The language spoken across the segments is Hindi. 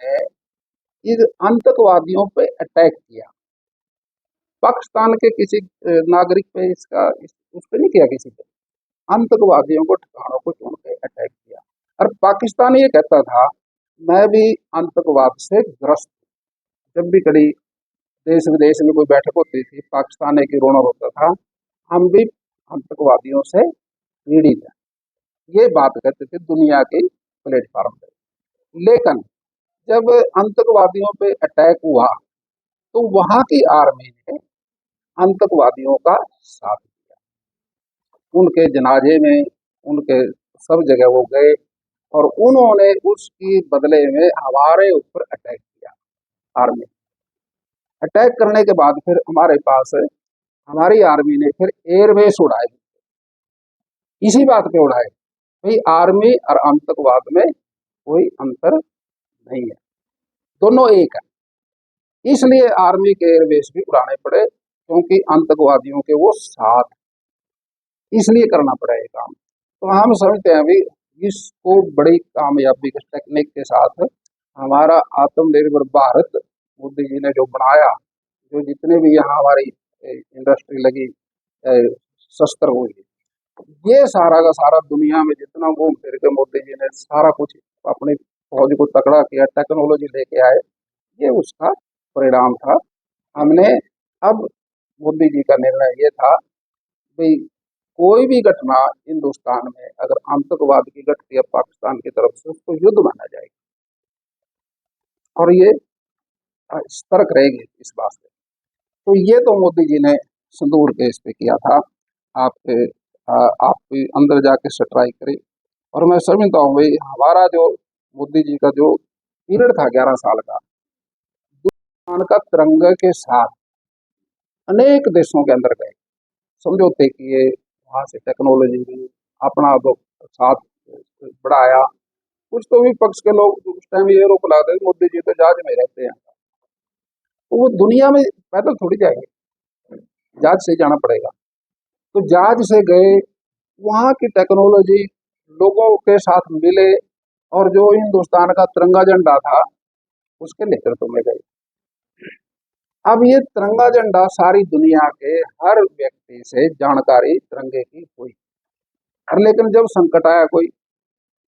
ने इन आतंकवादियों पे अटैक किया। पाकिस्तान के किसी नागरिक पे उस पे नहीं किया, किसी पे आतंकवादियों को ठिकानों को चुन के अटैक किया। और पाकिस्तान ये कहता था मैं भी आतंकवाद से ग्रस्त हूं। जब भी कभी देश विदेश में कोई बैठक होती थी, पाकिस्तान एक ही रोना होता था, हम भी आतंकवादियों से पीड़ित हैं, ये बात कहते थे दुनिया के प्लेटफॉर्म पे। लेकिन जब आतंकवादियों पे अटैक हुआ तो वहां की आर्मी ने आतंकवादियों का साथ दिया, उनके जनाजे में, उनके सब जगह वो गए और उन्होंने उसकी बदले में हमारे ऊपर अटैक किया। आर्मी अटैक करने के बाद फिर हमारे पास हमारी आर्मी ने फिर एयरबेस उड़ाए, इसी बात पे उड़ाए भाई आर्मी और आतंकवाद में कोई अंतर नहीं है, दोनों एक है। इसलिए आर्मी के एयरबेस भी उड़ाने पड़े क्योंकि आतंकवादियों के वो साथ, इसलिए करना पड़ा ये काम। तो हम समझते हैं अभी इसको बड़ी कामयाबी के टेक्निक के साथ हमारा आत्मनिर्भर भारत मोदी जी ने जो बनाया, जो जितने भी यहाँ हमारी इंडस्ट्री लगी, शस्त्र हुई, ये सारा का सारा दुनिया में जितना घूम फिर के मोदी जी ने सारा कुछ अपनी फौज को तकड़ा किया, टेक्नोलॉजी लेके आए, ये उसका परिणाम था। हमने अब मोदी जी का निर्णय ये था भाई कोई भी घटना हिंदुस्तान में अगर आतंकवाद की घटती है पाकिस्तान की तरफ से, उसको युद्ध माना जाएगा और ये सतर्क रहेगी इस बात से। तो ये तो मोदी जी ने संदूर केस पे किया था। आप आप भी अंदर जाके स्ट्राइक करें। और मैं समझता हूँ भाई हमारा जो मोदी जी का जो पीरियड था 11 साल का, हिंदुस्तान का तिरंगे के साथ अनेक देशों के अंदर गए, समझौते किए, वहां से टेक्नोलॉजी ली, अपना साथ बढ़ाया। कुछ तो विपक्ष के लोग उस टाइम ये रोक लगाते मोदी जी तो जहाज में रहते हैं, तो वो दुनिया में पैदल थोड़ी जाएंगे, जहाज से जाना पड़ेगा। तो जहाज से गए, वहां की टेक्नोलॉजी लोगों के साथ मिले और जो हिंदुस्तान का तिरंगा झंडा था उसके नेतृत्व में गए। अब ये तिरंगा झंडा सारी दुनिया के हर व्यक्ति से जानकारी तिरंगे की हुई। और लेकिन जब संकट आया कोई,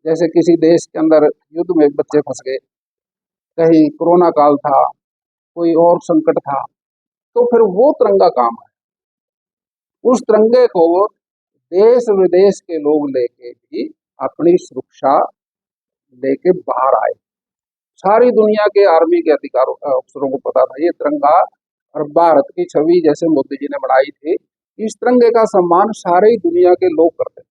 जैसे किसी देश के अंदर युद्ध में बच्चे फंस गए, कहीं कोरोना काल था, कोई और संकट था, तो फिर वो तिरंगा काम है। उस तिरंगे को देश विदेश के लोग लेके भी अपनी सुरक्षा लेके बाहर आए। सारी दुनिया के आर्मी के अधिकारों अफसरों को पता था ये तिरंगा और भारत की छवि जैसे मोदी जी ने बनाई थी, इस तिरंगे का सम्मान सारी दुनिया के लोग करते हैं।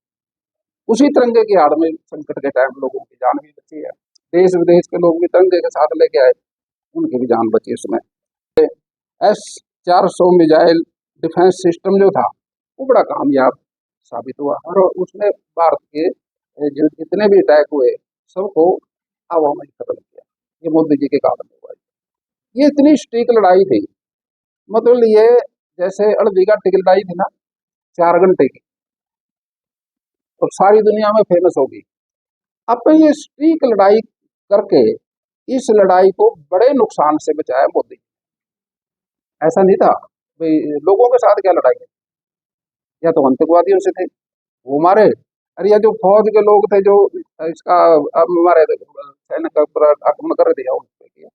उसी तिरंगे की आड़ में संकट के टाइम लोगों की जान भी बची है, देश विदेश के लोग भी तिरंगे के साथ लेके आए, उनकी भी जान बची। उसमें S-400 मिसाइल डिफेंस सिस्टम जो था वो बड़ा कामयाब साबित हुआ और उसने भारत के जो जितने भी अटैक हुए सबको हवा में खत्म किया। ये मोदी जी के कारण हुआ। ये इतनी स्ट्रीक लड़ाई थी, मतलब ये जैसे अड़दी घाटी की लड़ाई थी ना, 4 घंटे की, और सारी दुनिया में फेमस होगी। अब ये स्ट्रीक लड़ाई करके इस लड़ाई को बड़े नुकसान से बचाया मोदी। ऐसा नहीं था भाई लोगों के साथ क्या लड़ाई है, या तो आतंकवादियों से थे वो मारे, अरे या जो फौज के लोग थे जो इसका अब हमारे सैनिक का ऊपर आक्रमण कर दिया उस पे किया,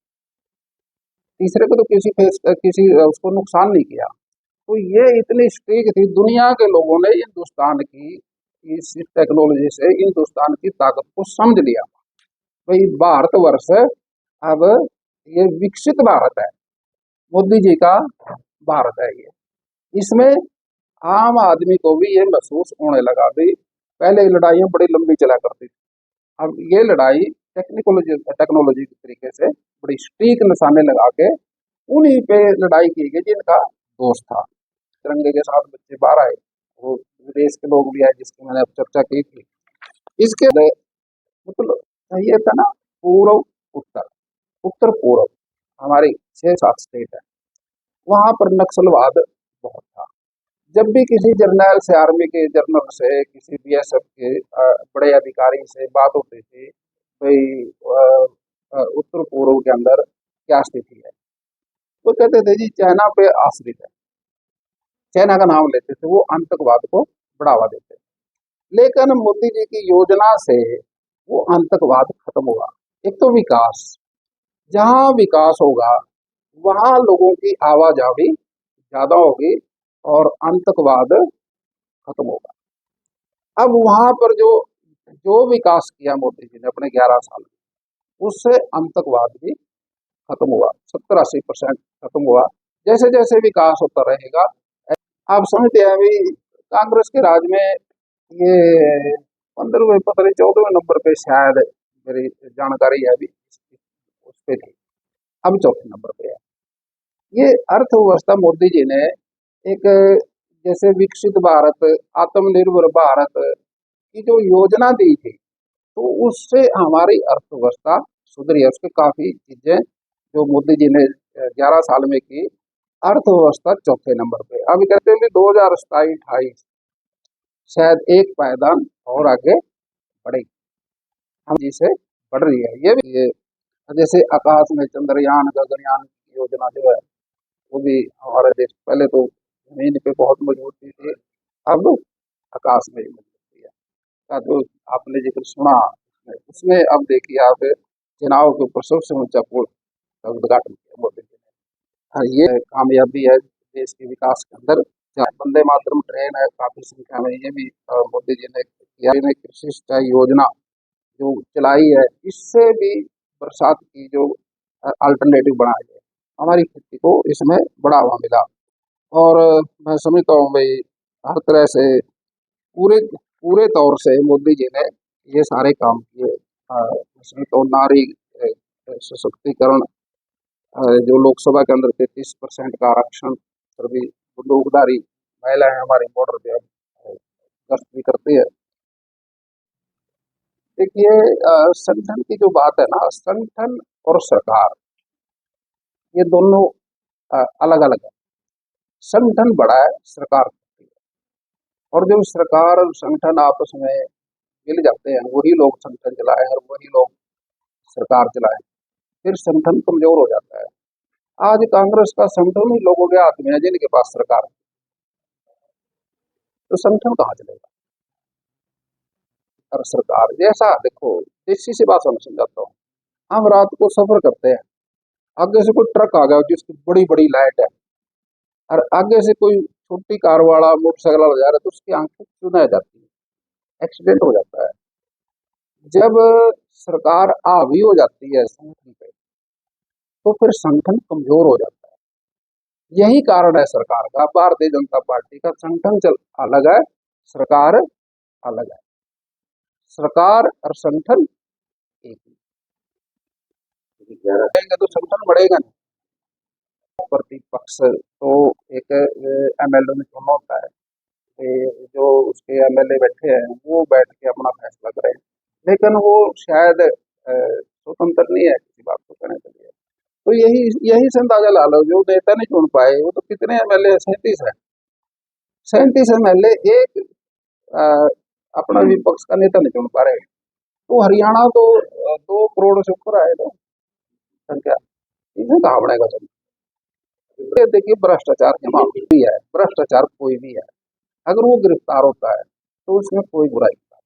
तीसरे को तो किसी उसको नुकसान नहीं किया। तो ये इतनी स्ट्रीक थी, दुनिया के लोगों ने हिंदुस्तान की इस टेक्नोलॉजी से हिंदुस्तान की ताकत को समझ लिया। भाई भारतवर्ष अब ये विकसित भारत है, मोदी जी का भारत है ये। इसमें आम आदमी को भी ये महसूस होने लगा भाई पहले लड़ाइयाँ बड़ी लंबी चला करती थी, अब ये लड़ाई टेक्नोलॉजी के तरीके से बड़ी स्ट्रीक निशाने लगा के उन्हीं पे लड़ाई की गई जिनका दोस्त था। तिरंगे के साथ बच्चे बाहर आए, वो विदेश के लोग भी आए जिसकी मैंने अब चर्चा की थी। इसके मतलब ये था ना, पूर्व उत्तर, उत्तर पूर्व हमारी 6-7 स्टेट है, वहां पर नक्सलवाद बहुत था। जब भी किसी जर्नल से, आर्मी के जर्नल से, किसी BSF के बड़े अधिकारी से बात होती थी भाई उत्तर पूर्व के अंदर क्या स्थिति है। वो कहते थे जी चाइना पे आश्रित है, चाइना का नाम लेते थे, वो आतंकवाद को बढ़ावा देते थे। लेकिन मोदी जी की योजना से वो आतंकवाद खत्म हुआ। एक तो विकास, जहाँ विकास होगा वहां लोगों की आवाजाही ज्यादा होगी और आतंकवाद खत्म होगा। अब वहां पर जो जो विकास किया मोदी जी ने अपने 11 साल में, उससे आतंकवाद भी खत्म हुआ, 70-80% खत्म हुआ। जैसे जैसे विकास होता रहेगा, आप समझते हैं अभी कांग्रेस के राज में ये 15वें पता नहीं 14वें नंबर पे शायद, मेरी जानकारी है अभी उस पे थी, अब चौथे नंबर पे है। ये अर्थव्यवस्था मोदी जी ने एक, जैसे विकसित भारत, आत्मनिर्भर भारत की जो योजना दी थी, तो उससे हमारी अर्थव्यवस्था सुधरी है। उसके काफी चीजें जो मोदी जी ने 11 साल में की, अर्थव्यवस्था चौथे नंबर पे। अभी कहते हैं 2027-28 शायद एक पायदान और आगे बढ़ेगी, हम जी से बढ़ रही है। ये भी ये जैसे आकाश में चंद्रयान गगनयान की योजना जो है, वो भी हमारे देश पहले तो जमीन पे बहुत मजबूत थी, अब आकाश में ही मजबूती है का जो आपने जिक्र सुना उसमें उसमें अब देखिए आप, चुनाव के ऊपर सबसे ऊंचा पुल का उद्घाटन किया मोदी जी ने। हाँ, ये कामयाबी है देश के विकास के अंदर। जहाँ वंदे मातरम ट्रेन है काफी संख्या में, ये भी मोदी जी ने किया। कृषि सिंचाई योजना जो चलाई है, इससे भी बरसात की जो अल्टरनेटिव बनाई है, हमारी खेती को इसमें बढ़ावा मिला। और मैं समझता हूँ भाई हर तरह से पूरे पूरे तौर से मोदी जी ने ये सारे काम किए। मैं समझता हूँ नारी सशक्तिकरण, जो लोकसभा के अंदर 33% का आरक्षण, फिर भी लोकदारी महिलाएं हमारी बॉर्डर पे अब गश्त भी करती है। देखिए संगठन की जो बात है ना, संगठन और सरकार ये दोनों अलग अलग है। संगठन बड़ा है, सरकार छोटी है। और जब सरकार और संगठन आपस में मिल जाते हैं, वही लोग संगठन चलाए और वही लोग सरकार चलाए, फिर संगठन कमजोर हो जाता है। आज कांग्रेस का संगठन ही लोगों के हाथ में है जिनके पास सरकार है, तो संगठन कहाँ चलेगा। और सरकार जैसा देखो, देसी सी बात मैं समझाता हूँ। हम रात को सफर करते हैं, आगे से कोई ट्रक आ गया जिसकी बड़ी बड़ी लाइट है, और आगे से कोई छोटी कार वाला मोटरसाइकिल वाला जा रहा है, तो उसकी आंखें चुना जाती है, एक्सीडेंट हो जाता है। जब सरकार हावी हो जाती है संगठन पे, तो फिर संगठन कमजोर हो जाता है। यही कारण है सरकार का, भारतीय जनता पार्टी का संगठन चल अलग है, सरकार अलग है। सरकार और संगठन एक ही रहेंगे तो संगठन बढ़ेगा नहीं। प्रतिपक्ष तो एक एमएलए में चुना होता है, जो उसके एमएलए बैठे हैं वो बैठ के अपना फैसला करें, लेकिन वो शायद स्वतंत्र नहीं है किसी बात को करने के लिए। तो यही यही से अंदाजा ला लो, जो नेता नहीं चुन पाए वो तो कितने एमएलए, 37 है, 37 एमएलए एक अ, अपना विपक्ष का नेता नहीं चुन पा रहे। तो हरियाणा तो 2 करोड़ से ऊपर आएगा संख्या, इसमें कहाँ बढ़ेगा चलो। देखिए भ्रष्टाचार के मामले भी है, भ्रष्टाचार कोई भी है, अगर वो गिरफ्तार होता है तो उसमें कोई बुराई नहीं,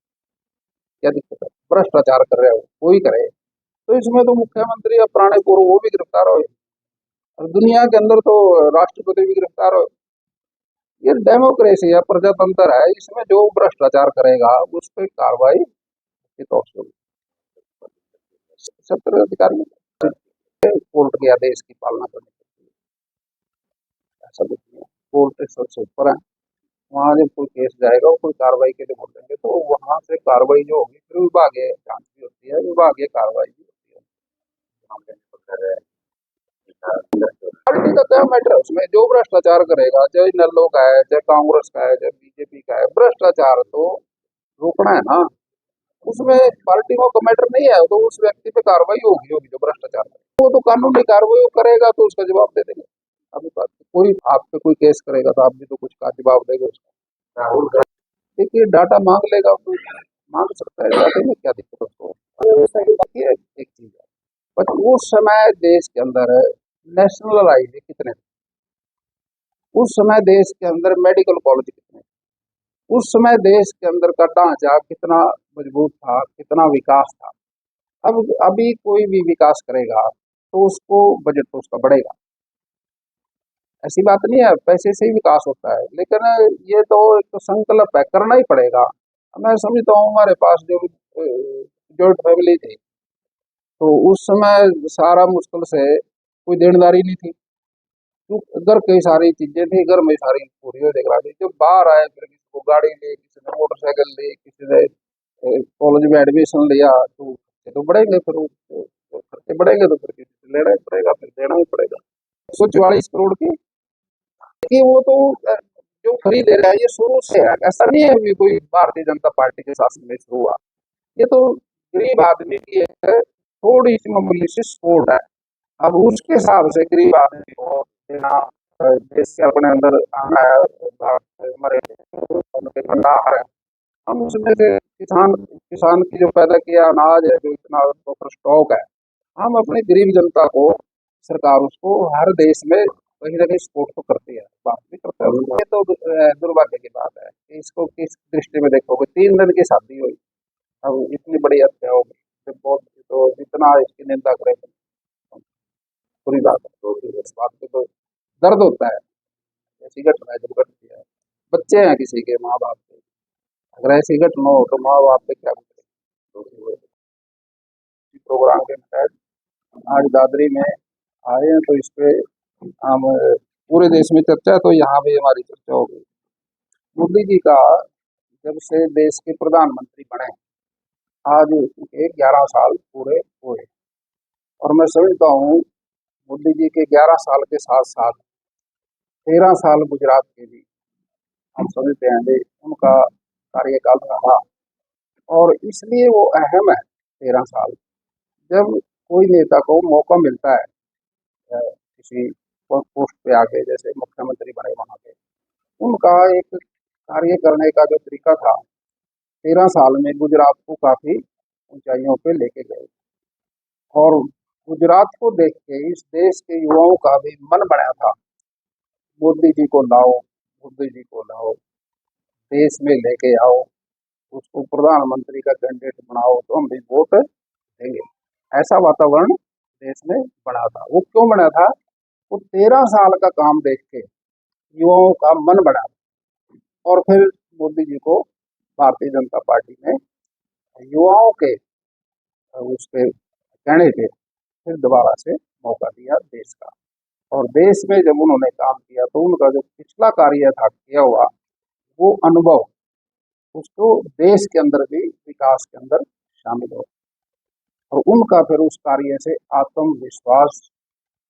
क्या दिक्कत है। भ्रष्टाचार कर रहे हो कोई करे, तो इसमें तो मुख्यमंत्री या पुराने पूर्व वो भी गिरफ्तार हो, और दुनिया के अंदर तो राष्ट्रपति भी गिरफ्तार हो। ये डेमोक्रेसी है, प्रजातंत्र है, इसमें जो भ्रष्टाचार करेगा उस पर कार्रवाई के तौर से होगी। सत्र अधिकारी कोर्ट के आदेश की पालना करनी पड़ती है, ऐसा कुछ नहीं है। कोर्ट सबसे ऊपर है, वहाँ जब कोई केस जाएगा वो कोई कार्रवाई के लिए बोलेंगे, तो वहां से कार्रवाई जो होगी फिर विभागीय जांच भी होती है, विभागीय कार्रवाई भी होती है। पार्टी का क्या मैटर है उसमें, जो भ्रष्टाचार करेगा, चाहे नल्लो का है, चाहे कांग्रेस का है, चाहे बीजेपी का है, भ्रष्टाचार तो रोकना है ना। उसमें पार्टियों का मैटर नहीं है, तो उस व्यक्ति पे कार्रवाई होगी होगी जो भ्रष्टाचार करे। वो तो कानूनी कार्रवाई करेगा तो उसका जवाब दे देंगे। अभी कोई आप पे कोई केस करेगा तो आप भी तो कुछ का जवाब देंगे उसका। राहुल देखिए डाटा मांग लेगा तो मांग सकता है, डाटे में क्या दिक्कत है उसको। एक चीज है, पर उस समय देश के अंदर नेशनल हाईवे कितने थे, उस समय देश के अंदर मेडिकल कॉलेज कितने थे, उस समय देश के अंदर का ढांचा कितना मजबूत था, कितना विकास था। अब अभी कोई भी विकास करेगा तो उसको बजट तो उसका बढ़ेगा, ऐसी बात नहीं है, पैसे से ही विकास होता है, लेकिन ये तो एक संकल्प है, करना ही पड़ेगा। मैं समझता हूँ हमारे पास जो जॉइंट फैमिली थी, तो उस समय सारा मुश्किल से कोई देनदारी नहीं थी, तो घर की सारी चीजें थी, घर में सारी पूरी हो जाएगा। जब बाहर आए फिर किसी को गाड़ी ली, किसी ने मोटरसाइकिल ली, किसी ने कॉलेज में एडमिशन लिया, तो खर्चे तो बढ़ेंगे, फिर खर्चे बढ़ेंगे तो फिर किसी से लेना ही पड़ेगा, फिर देना ही पड़ेगा। 144 करोड़ की कि वो तो जो खरीद रहा है ये शुरू से है, ऐसा नहीं है कि कोई भारतीय जनता पार्टी के शासन में शुरू हुआ। ये तो गरीब आदमी की एक थोड़ी सी मामूली सी सपोर्ट है। अब उसके हिसाब से गरीब आदमी को देना, देश के अपने अंदर आना है, हमारे उनके भंडार है, हम उसमें से किसान किसान की जो पैदा किया अनाज है, जो इतना स्टॉक है, हम अपनी गरीब जनता को, सरकार उसको हर देश में कहीं ना कहीं सपोर्ट तो करती है, बात भी करता है। ये तो दुर्भाग्य की बात है कि इसको किस दृष्टि में देखोगे। 3 दिन की शादी हुई, अब इतनी बड़ी हत्या हो गई, बहुत तो जितना इसकी निंदा करें तो बुरी बात है, तो इस बात पे तो दर्द होता है। ऐसी घटना जब घटती है, बच्चे हैं किसी के माँ बाप के, अगर ऐसी घटना हो तो माँ बाप पे क्या गुजरे। प्रोग्राम के तहत आज दादरी में आए हैं, तो इस पे हम पूरे देश में चर्चा है, तो यहाँ भी हमारी चर्चा हो गई। मोदी जी का जब से देश के प्रधानमंत्री बने, आज उनके 11 साल पूरे हुए, और मैं समझता हूँ मोदी जी के 11 साल के साथ साथ 13 साल गुजरात के भी हम समझते हैं कि उनका कार्यकाल रहा, और इसलिए वो अहम है 13 साल। जब कोई नेता को मौका मिलता है किसी पोस्ट पे आके, जैसे मुख्यमंत्री बने वहां पे, उनका एक कार्य करने का जो तरीका था, 13 साल में गुजरात को काफी ऊंचाइयों पे लेके गए। और गुजरात को देख के इस देश के युवाओं का भी मन बना था, मोदी जी को लाओ, मोदी जी को लाओ, देश में लेके आओ, उसको प्रधानमंत्री का कैंडिडेट बनाओ तो हम भी वोट देंगे। ऐसा वातावरण देश में बना था। वो क्यों बना था? वो 13 साल का काम देख के युवाओं का मन बना, और फिर मोदी जी को भारतीय जनता पार्टी ने युवाओं के उसके कहने पे फिर दोबारा से मौका दिया देश का। और देश में जब उन्होंने काम किया तो उनका जो पिछला कार्य था किया हुआ, वो अनुभव उसको देश के अंदर भी विकास के अंदर शामिल हो, और उनका फिर उस कार्य से आत्मविश्वास,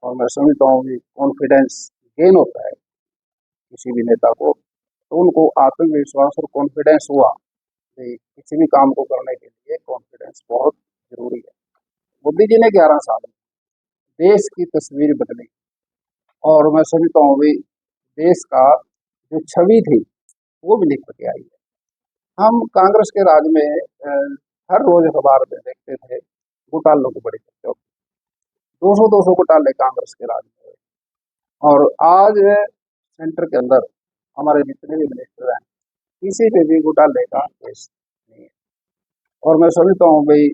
और मैं समझता हूँ कि कॉन्फिडेंस गेन होता है किसी भी नेता को, तो उनको आत्मविश्वास और कॉन्फिडेंस हुआ कि किसी भी काम को करने के लिए कॉन्फिडेंस बहुत जरूरी है। मोदी जी ने 11 साल में देश की तस्वीर बदली, और मैं समझता हूँ भी देश का जो छवि थी वो भी निखर के आई है। हम कांग्रेस के राज में हर रोज अखबार में देखते थे घोटालों की बड़ी चर्चा होती, 200 घोटाले कांग्रेस के राज में हुए, और आज सेंटर के अंदर हमारे जितने भी मिनिस्टर हैं, किसी पे भी घोटाले का केस नहीं है। और मैं समझता हूँ भाई,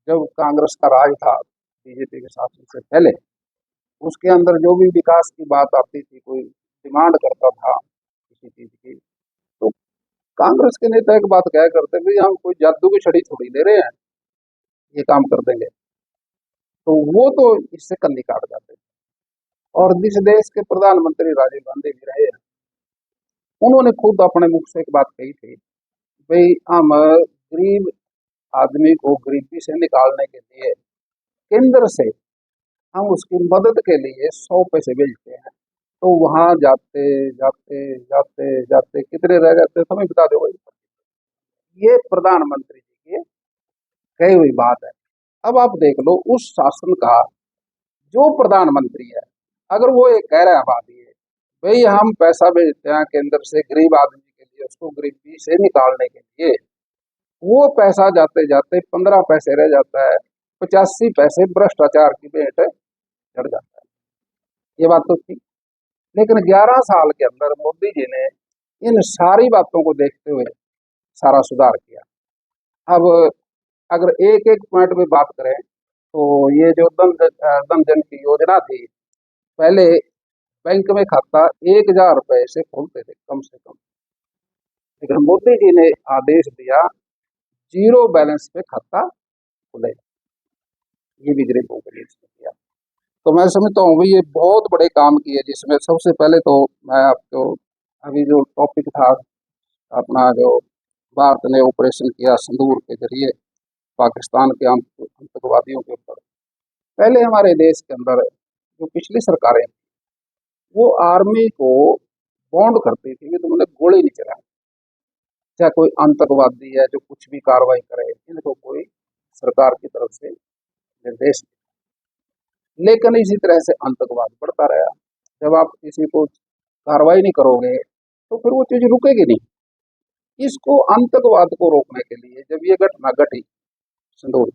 जब कांग्रेस का राज था बीजेपी के शासन से पहले, उसके अंदर जो भी विकास की बात आती थी, कोई डिमांड करता था किसी चीज की, तो कांग्रेस के नेता एक बात कहा करते थे, हम कोई जादू की छड़ी थोड़ी ले रहे हैं, ये काम कर देंगे, तो वो तो इससे कन्नी काट जाते थे। और जिस देश के प्रधानमंत्री राजीव गांधी भी रहे हैं, उन्होंने खुद अपने मुख से एक बात कही थी, भाई हम गरीब आदमी को गरीबी से निकालने के लिए केंद्र से हम उसकी मदद के लिए 100 पैसे भेजते हैं, तो वहां जाते जाते जाते जाते कितने रह जाते समय बता दो भाई। ये प्रधानमंत्री जी की कही हुई बात है। अब आप देख लो उस शासन का जो प्रधानमंत्री है, अगर वो ये कह रहा है बात, ये भाई हम पैसा भेजते हैं केंद्र से गरीब आदमी के लिए, उसको गरीबी से निकालने के लिए, वो पैसा जाते जाते 15 पैसे रह जाता है, 85 पैसे भ्रष्टाचार की भेंट चढ़ जाता है। ये बात तो थी, लेकिन 11 साल के अंदर मोदी जी ने इन सारी बातों को देखते हुए सारा सुधार किया। अब अगर एक एक पॉइंट में बात करें तो ये जो धन जन की योजना थी, पहले बैंक में खाता 1,000 रुपए से खोलते थे कम से कम, लेकिन मोदी जी ने आदेश दिया जीरो बैलेंस पे खाता खुले। ये भी गरीबों के लिए इसने किया। तो मैं समझता हूँ भाई ये बहुत बड़े काम किए, जिसमें सबसे पहले तो मैं आपको अभी जो टॉपिक था अपना, जो भारत ने ऑपरेशन किया सिंदूर के जरिए पाकिस्तान के आतंकवादियों के ऊपर, पहले हमारे देश के अंदर जो पिछली सरकारें वो आर्मी को बॉन्ड करती थी कि तुमने गोली नहीं चलाई, चाहे कोई आतंकवादी है जो कुछ भी कार्रवाई करे इनको कोई सरकार की तरफ से निर्देश। लेकिन इसी तरह से आतंकवाद बढ़ता रहा। जब आप किसी को कार्रवाई नहीं करोगे तो फिर वो चीज रुकेगी नहीं। इसको आतंकवाद को रोकने के लिए जब ये घटना घटी सिंदूर,